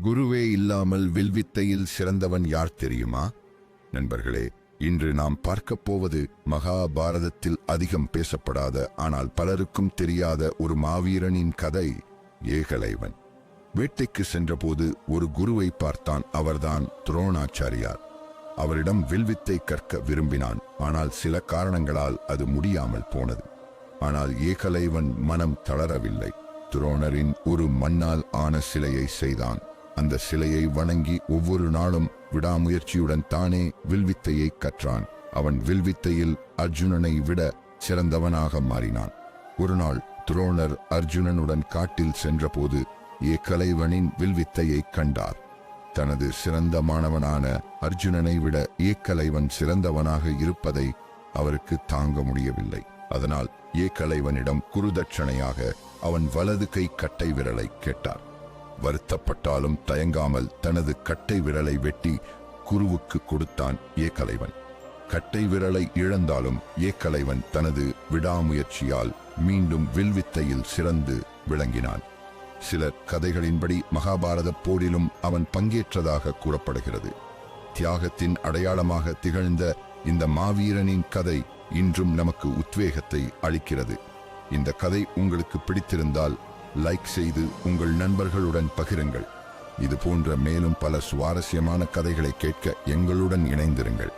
குருவே இல்லாமல் வில்வித்தையில் சிறந்தவன் யார் தெரியுமா? நண்பர்களே, இன்று நாம் பார்க்கப் போவது மகாபாரதத்தில் அதிகம் பேசப்படாத ஆனால் பலருக்கும் தெரியாத ஒரு மாவீரனின் கதை. ஏகலைவன் வேட்டைக்கு சென்றபோது ஒரு குருவை பார்த்தான். அவர்தான் துரோணாச்சாரியார். அவரிடம் வில்வித்தை கற்க விரும்பினான். ஆனால் சில காரணங்களால் அது முடியாமல் போனது. ஆனால் ஏகலைவன் மனம் தளரவில்லை. துரோணரின் ஒரு மண்ணால் ஆன சிலையை செய்தான். அந்த சிலையை வணங்கி ஒவ்வொரு நாளும் விடாமுயற்சியுடன் தானே வில்வித்தையை கற்றான். அவன் வில்வித்தையில் அர்ஜுனனை விட சிறந்தவனாக மாறினான். ஒரு நாள் துரோணர் அர்ஜுனனுடன் காட்டில் சென்றபோது ஏகலைவனின் வில்வித்தையை கண்டார். தனது சிறந்த மாணவனான அர்ஜுனனை விட ஏகலைவன் சிறந்தவனாக இருப்பதை அவருக்கு தாங்க முடியவில்லை. அதனால் ஏகலைவனிடம் குருதட்சணையாக அவன் வலது கை கட்டை விரலை கேட்டார். வருத்தப்பட்டாலும் தயங்காமல் தனது கட்டை விரலை வெட்டி குருவுக்கு கொடுத்தான் ஏகலைவன். கட்டை விரலை இழந்தாலும் ஏகலைவன் தனது விடாமுயற்சியால் மீண்டும் வில்வித்தையில் சிறந்து விளங்கினான். சில கதைகளின்படி மகாபாரத போரிலும் அவன் பங்கேற்றதாக கூறப்படுகிறது. தியாகத்தின் அடையாளமாக திகழ்ந்த இந்த மாவீரனின் கதை இன்றும் நமக்கு உத்வேகத்தை அளிக்கிறது. இந்த கதை உங்களுக்கு பிடித்திருந்தால் லைக் செய்து உங்கள் நண்பர்களுடன் பகிருங்கள். இது போன்ற மேலும் பல சுவாரஸ்யமான கதைகளை கேட்க எங்களுடன் இணைந்திருங்கள்.